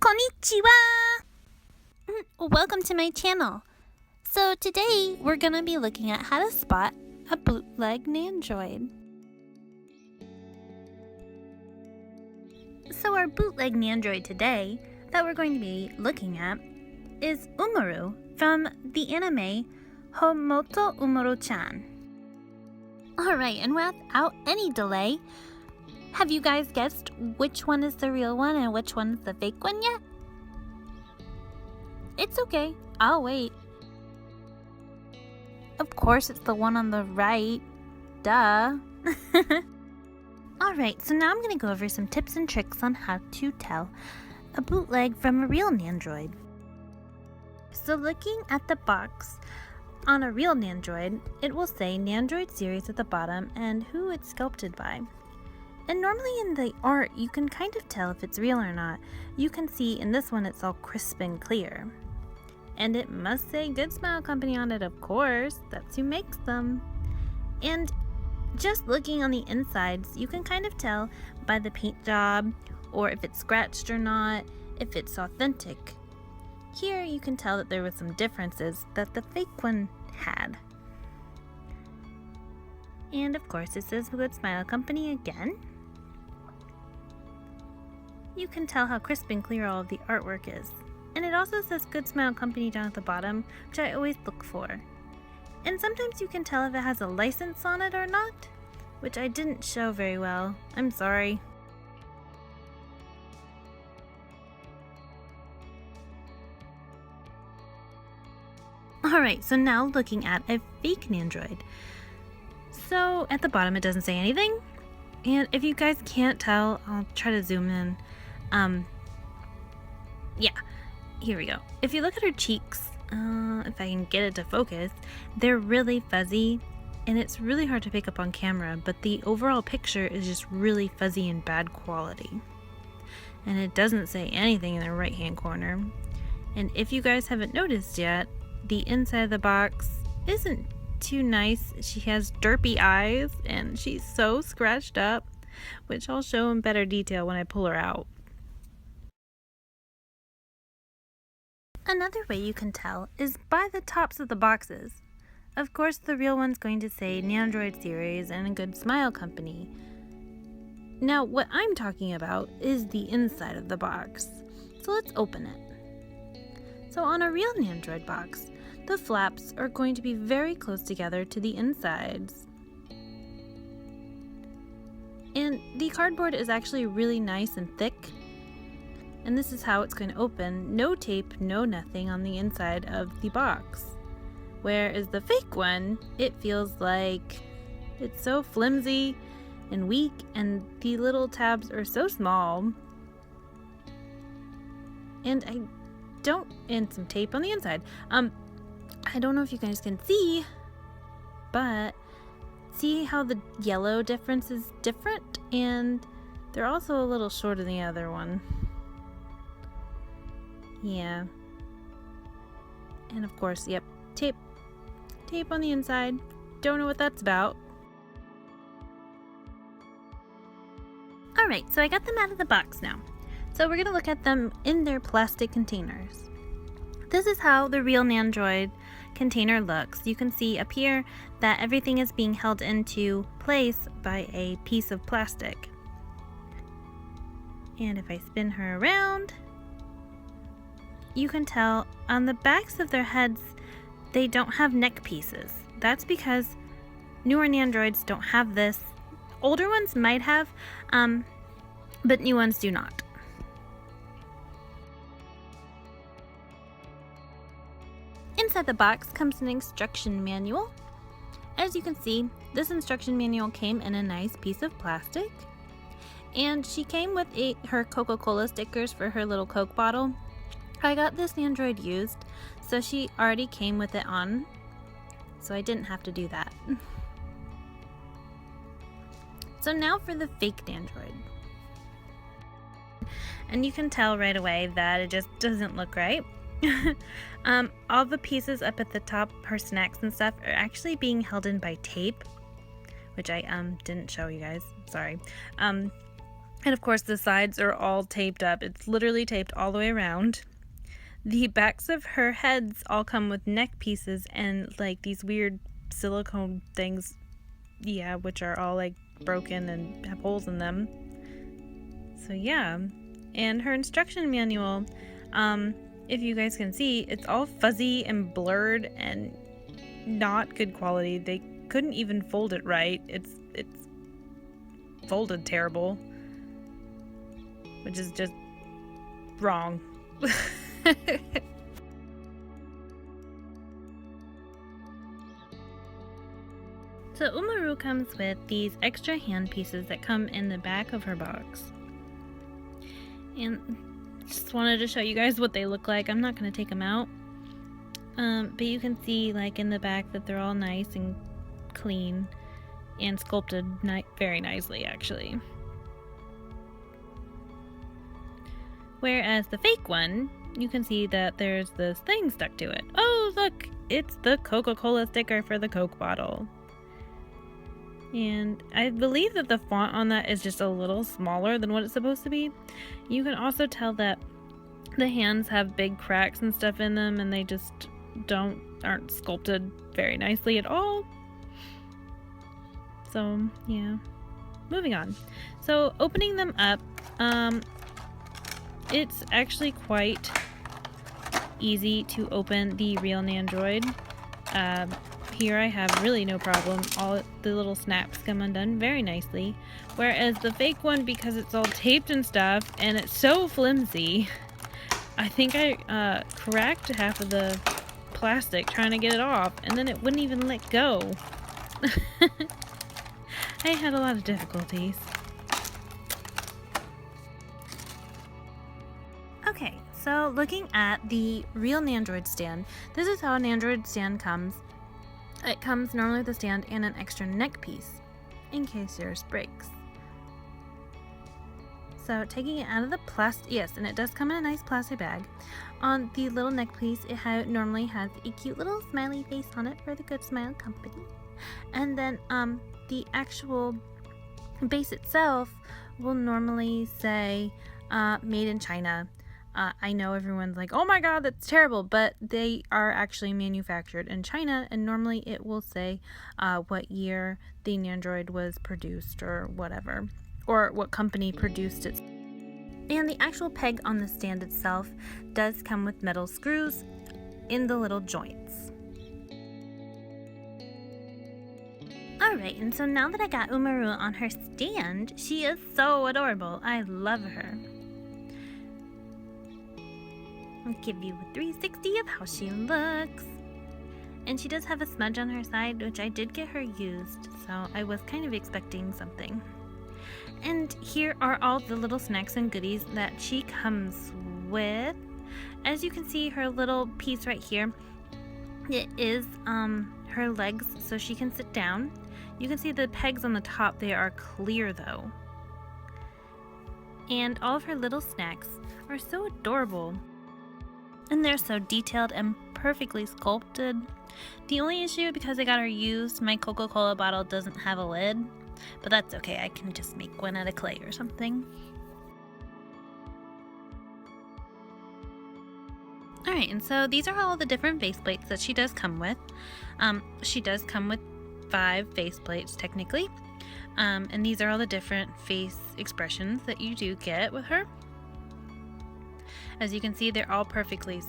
Konnichiwa! Welcome to my channel. So today we're going to be looking at how to spot a bootleg Nandroid. So our bootleg Nandroid today that we're going to be looking at is Umaru from the anime Homoto Umaru-chan. Alright, and without any delay, have you guys guessed which one is the real one and which one is the fake one yet? It's okay, I'll wait. Of course it's the one on the right, duh. Alright, so now I'm going to go over some tips and tricks on how to tell a bootleg from a real Nandroid. So looking at the box on a real Nandroid, it will say Nandroid series at the bottom and who it's sculpted by. And normally in the art, you can kind of tell if it's real or not. You can see in this one it's all crisp and clear. And it must say Good Smile Company on it, of course. That's who makes them. And just looking on the insides, you can kind of tell by the paint job, or if it's scratched or not, if it's authentic. Here you can tell that there were some differences that the fake one had. And of course it says Good Smile Company again. You can tell how crisp and clear all of the artwork is. And it also says Good Smile Company down at the bottom, which I always look for. And sometimes you can tell if it has a license on it or not, which I didn't show very well. I'm sorry. Alright, so now looking at a fake Nandroid. So at the bottom it doesn't say anything. And if you guys can't tell, I'll try to zoom in. Yeah, here we go. If you look at her cheeks, if I can get it to focus, they're really fuzzy and it's really hard to pick up on camera, but the overall picture is just really fuzzy and bad quality. And it doesn't say anything in the right hand corner. And if you guys haven't noticed yet, the inside of the box isn't too nice. She has derpy eyes and she's so scratched up, which I'll show in better detail when I pull her out. Another way you can tell is by the tops of the boxes. Of course, the real one's going to say Nandroid series and a Good Smile Company. Now, what I'm talking about is the inside of the box. So let's open it. So on a real Nandroid box, the flaps are going to be very close together to the insides. And the cardboard is actually really nice and thick. And this is how it's going to open. No tape, no nothing on the inside of the box. Whereas the fake one, it feels like it's so flimsy and weak and the little tabs are so small. And some tape on the inside. I don't know if you guys can see, but see how the yellow difference is different, and they're also a little shorter than the other one. Yeah. And of course, yep, tape on the inside. Don't know what that's about. Alright, so I got them out of the box now. So we're going to look at them in their plastic containers. This is how the real Nandroid container looks. You can see up here that everything is being held into place by a piece of plastic. And if I spin her around, you can tell on the backs of their heads they don't have neck pieces. That's because newer Nandroids don't have this. Older ones might have, but new ones do not. Inside the box comes an instruction manual. As you can see, this instruction manual came in a nice piece of plastic. And she came with her Coca-Cola stickers for her little Coke bottle. I got this Nandroid used, so she already came with it on, so I didn't have to do that. So now for the fake Nandroid. And you can tell right away that it just doesn't look right. All the pieces up at the top, her snacks and stuff, are actually being held in by tape, which I didn't show you guys, sorry. And of course the sides are all taped up. It's literally taped all the way around. The backs of her heads all come with neck pieces and like these weird silicone things, yeah, which are all like broken and have holes in them. So yeah, and her instruction manual, if you guys can see, it's all fuzzy and blurred and not good quality. They couldn't even fold it right. It's folded terrible, which is just wrong. So Umaru comes with these extra hand pieces that come in the back of her box. And just wanted to show you guys what they look like. I'm not going to take them out. But you can see like in the back that they're all nice and clean and sculpted very nicely actually. Whereas the fake one, you can see that there's this thing stuck to it. Oh, look! It's the Coca-Cola sticker for the Coke bottle. And I believe that the font on that is just a little smaller than what it's supposed to be. You can also tell that the hands have big cracks and stuff in them, and they just aren't sculpted very nicely at all. So yeah, moving on. So opening them up, it's actually quite easy to open the real Nandroid. Here I have really no problem. All the little snaps come undone very nicely. Whereas the fake one, because it's all taped and stuff, and it's so flimsy, I think I cracked half of the plastic trying to get it off, and then it wouldn't even let go. I had a lot of difficulties. Okay, so looking at the real Nandroid stand, this is how a Nandroid stand comes. It comes normally with a stand and an extra neck piece, in case yours breaks. So taking it out of the plastic, yes, and it does come in a nice plastic bag. On the little neck piece, it normally has a cute little smiley face on it for the Good Smile Company. And then the actual base itself will normally say made in China. I know everyone's like, oh my god, that's terrible, but they are actually manufactured in China, and normally it will say what year the Nandroid was produced or whatever, or what company produced it. And the actual peg on the stand itself does come with metal screws in the little joints. Alright, and so now that I got Umaru on her stand, she is so adorable. I love her. I'll give you a 360 of how she looks. And she does have a smudge on her side, which I did get her used, so I was kind of expecting something. And here are all the little snacks and goodies that she comes with. As you can see, her little piece right here, it is her legs so she can sit down. You can see the pegs on the top, they are clear though. And all of her little snacks are so adorable. And they're so detailed and perfectly sculpted. The only issue, because I got her used, my Coca-Cola bottle doesn't have a lid. But that's okay, I can just make one out of clay or something. Alright, and so these are all the different faceplates that she does come with. She does come with 5 faceplates technically. And these are all the different face expressions that you do get with her. As you can see, they're all perfectly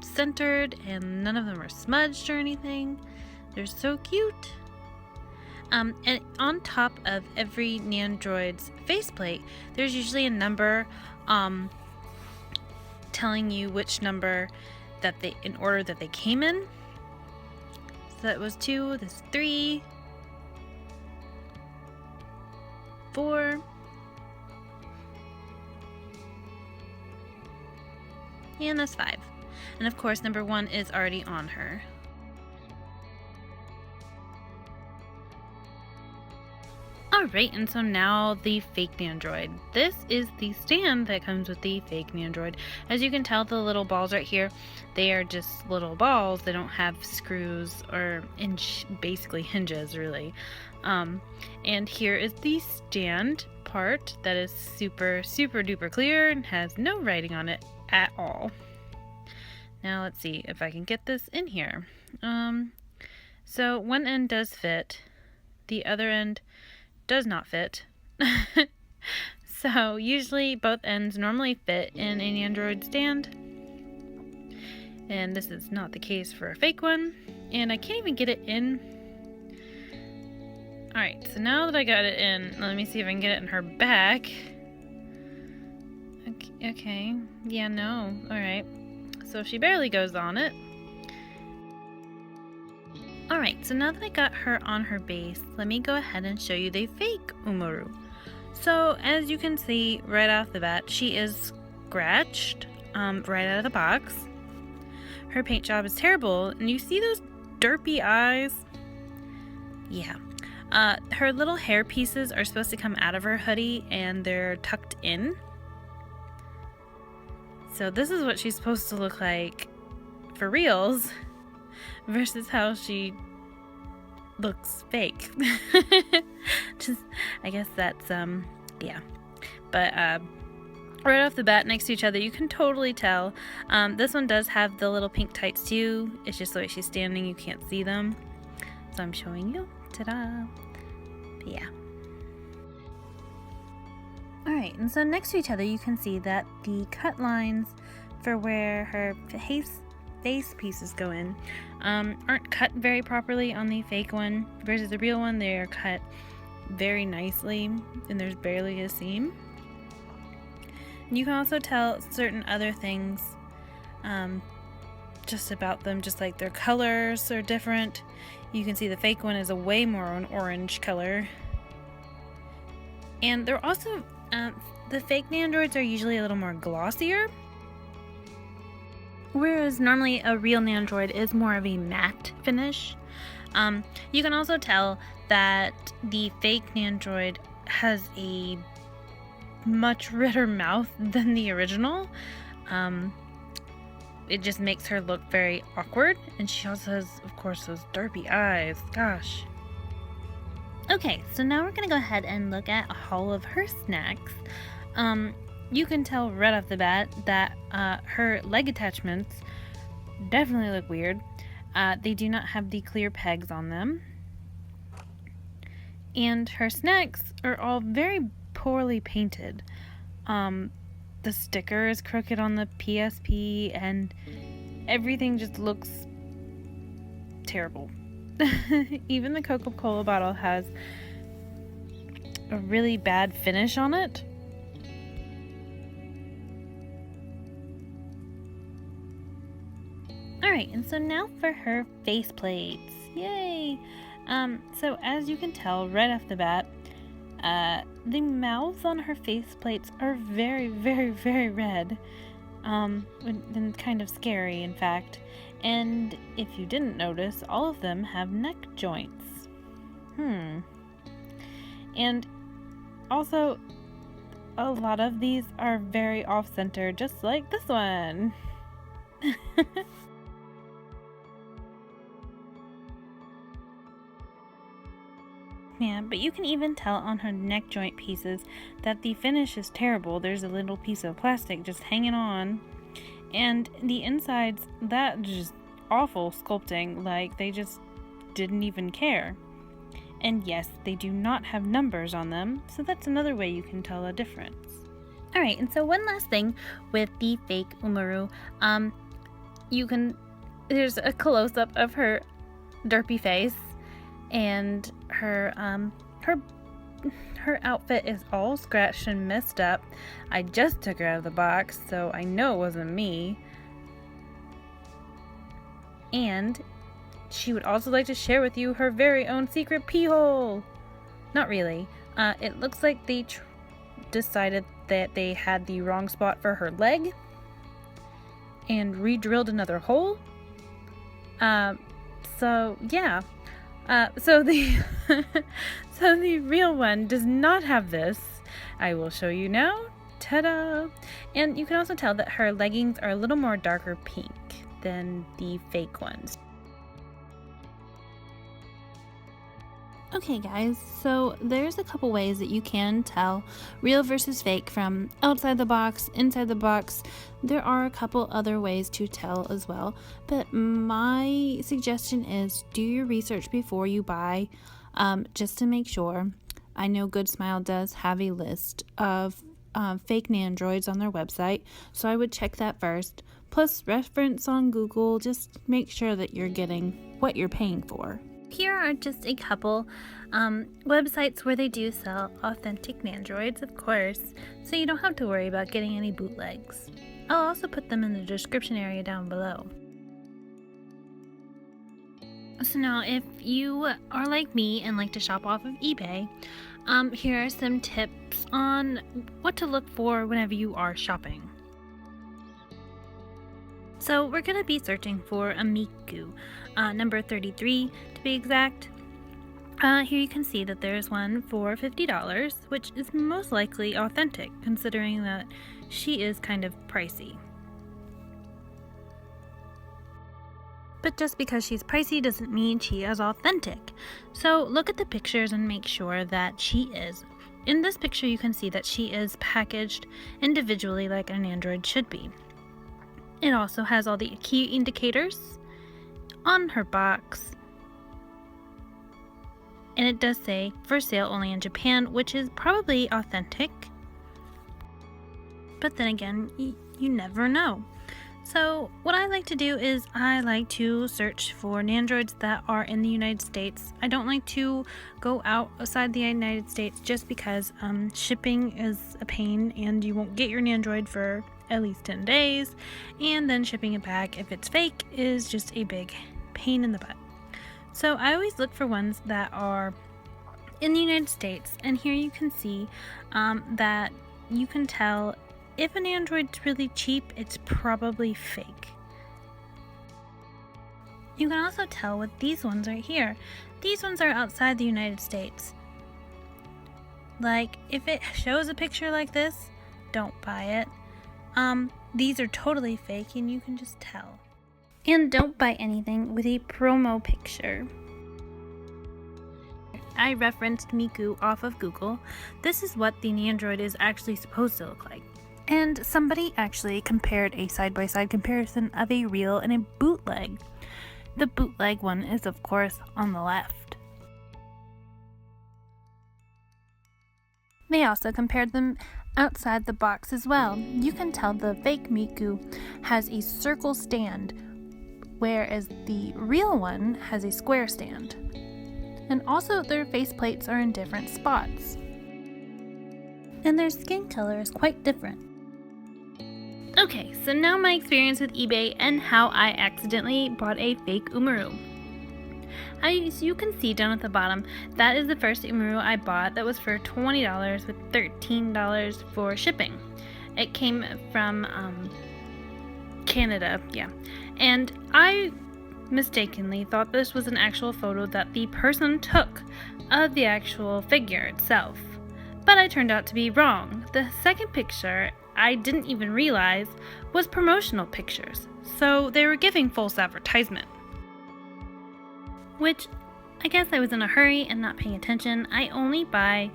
centered and none of them are smudged or anything. They're so cute. And on top of every Nandroid's faceplate, there's usually a number telling you which number that in order that they came in. So that was 2, this 3, 4, and that's 5. And of course, number 1 is already on her. Alright, and so now the fake Nandroid. This is the stand that comes with the fake Nandroid. As you can tell, the little balls right here, they are just little balls. They don't have screws or basically hinges, really. And here is the stand part that is super duper clear and has no writing on it at all. Now let's see if I can get this in here. So one end does fit, the other end does not fit. So usually both ends normally fit in a Nandroid stand, and this is not the case for a fake one, and I can't even get it in. Alright, so now that I got it in, let me see if I can get it in her back. Okay, yeah, no, alright. So she barely goes on it. Alright, so now that I got her on her base, let me go ahead and show you the fake Umaru. So as you can see right off the bat, she is scratched right out of the box. Her paint job is terrible, and you see those derpy eyes? Yeah. Her little hair pieces are supposed to come out of her hoodie, and they're tucked in. So this is what she's supposed to look like for reals versus how she looks fake. Just, I guess that's, yeah. But, right off the bat next to each other, you can totally tell. This one does have the little pink tights too. It's just the way she's standing, you can't see them. So I'm showing you. Ta-da! But yeah. Alright, and so next to each other you can see that the cut lines for where her face pieces go in aren't cut very properly on the fake one versus the real one. They are cut very nicely and there's barely a seam. You can also tell certain other things just about them, just like their colors are different. You can see the fake one is a way more an orange color. And they're also, the fake Nandroids are usually a little more glossier, whereas normally a real Nandroid is more of a matte finish. You can also tell that the fake Nandroid has a much redder mouth than the original. It just makes her look very awkward, and she also has, of course, those derpy eyes. Gosh. Okay, so now we're gonna go ahead and look at a haul of her snacks. You can tell right off the bat that her leg attachments definitely look weird. They do not have the clear pegs on them. And her snacks are all very poorly painted. The sticker is crooked on the PSP, and everything just looks terrible. Even the Coca-Cola bottle has a really bad finish on it. Alright, and so now for her faceplates. Yay! So as you can tell right off the bat, the mouths on her faceplates are very red. And kind of scary, in fact. And if you didn't notice, all of them have neck joints. And also, a lot of these are very off-center, just like this one. Yeah, but you can even tell on her neck joint pieces that the finish is terrible. There's a little piece of plastic just hanging on. And the insides, that just awful sculpting, like they just didn't even care. And yes, they do not have numbers on them, so that's another way you can tell a difference. Alright, and so one last thing with the fake Umaru, there's a close-up of her derpy face, and her outfit is all scratched and messed up. I just took her out of the box, so I know it wasn't me. And she would also like to share with you her very own secret pee hole. Not really. It looks like they decided that they had the wrong spot for her leg and re-drilled another hole. So yeah. So the so the real one does not have this. I will show you now. Ta-da! And you can also tell that her leggings are a little more darker pink than the fake ones. Okay guys, so there's a couple ways that you can tell real versus fake from outside the box, inside the box. There are a couple other ways to tell as well, but my suggestion is do your research before you buy, just to make sure. I know Good Smile does have a list of fake Nandroids on their website, so I would check that first. Plus reference on Google, just make sure that you're getting what you're paying for. Here are just a couple websites where they do sell authentic Nandroids, of course, so you don't have to worry about getting any bootlegs. I'll also put them in the description area down below. So now, if you are like me and like to shop off of eBay, here are some tips on what to look for whenever you are shopping. So we're going to be searching for a Miku, number 33 to be exact. Here you can see that there's one for $50, which is most likely authentic, considering that she is kind of pricey. But just because she's pricey doesn't mean she is authentic. So look at the pictures and make sure that she is. In this picture you can see that she is packaged individually like an Nandroid should be. It also has all the key indicators on her box. And it does say for sale only in Japan, which is probably authentic. But then again, you never know. So what I like to do is I like to search for Nandroids that are in the United States. I don't like to go outside the United States just because shipping is a pain and you won't get your Nandroid for at least 10 days, and then shipping it back if it's fake is just a big pain in the butt. So I always look for ones that are in the United States, and here you can see that you can tell if an Android's really cheap, it's probably fake. You can also tell with these ones right here. These ones are outside the United States. Like, if it shows a picture like this, don't buy it. These are totally fake and you can just tell. And don't buy anything with a promo picture. I referenced Miku off of Google. This is what the Nandroid is actually supposed to look like. And somebody actually compared a side-by-side comparison of a real and a bootleg. The bootleg one is of course on the left. They also compared them outside the box as well. You can tell the fake Miku has a circle stand, whereas the real one has a square stand. And also their faceplates are in different spots. And their skin color is quite different. Okay, so now my experience with eBay and how I accidentally bought a fake Umaru. As you can see down at the bottom, that is the first Umaru I bought that was for $20 with $13 for shipping. It came from Canada, yeah. And I mistakenly thought this was an actual photo that the person took of the actual figure itself. But I turned out to be wrong. The second picture I didn't even realize was promotional pictures, so they were giving false advertisement. Which, I guess I was in a hurry and not paying attention. I only buy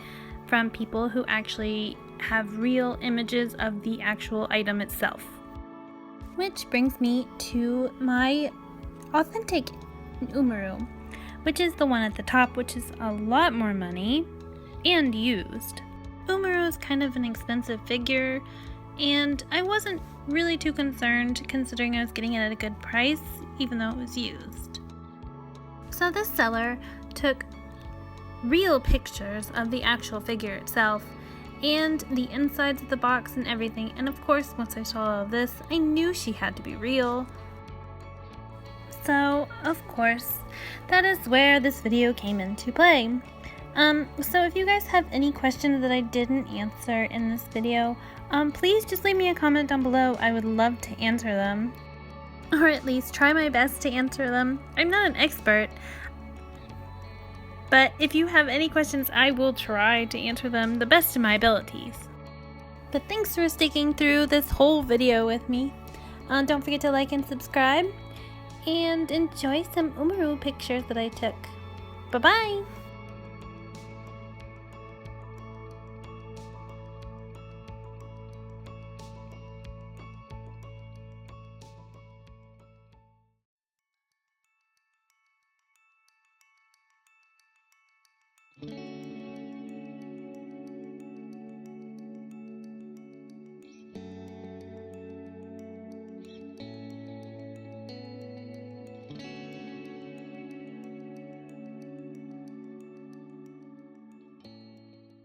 from people who actually have real images of the actual item itself. Which brings me to my authentic Umaru, which is the one at the top, which is a lot more money and used. Umaru is kind of an expensive figure, and I wasn't really too concerned considering I was getting it at a good price, even though it was used. So this seller took real pictures of the actual figure itself and the insides of the box and everything, and of course once I saw all of this, I knew she had to be real. So of course that is where this video came into play. So if you guys have any questions that I didn't answer in this video, please just leave me a comment down below. I would love to answer them, or at least try my best to answer them. I'm not an expert. But if you have any questions, I will try to answer them the best of my abilities. But thanks for sticking through this whole video with me. Don't forget to like and subscribe, and enjoy some Umaru pictures that I took. Bye-bye!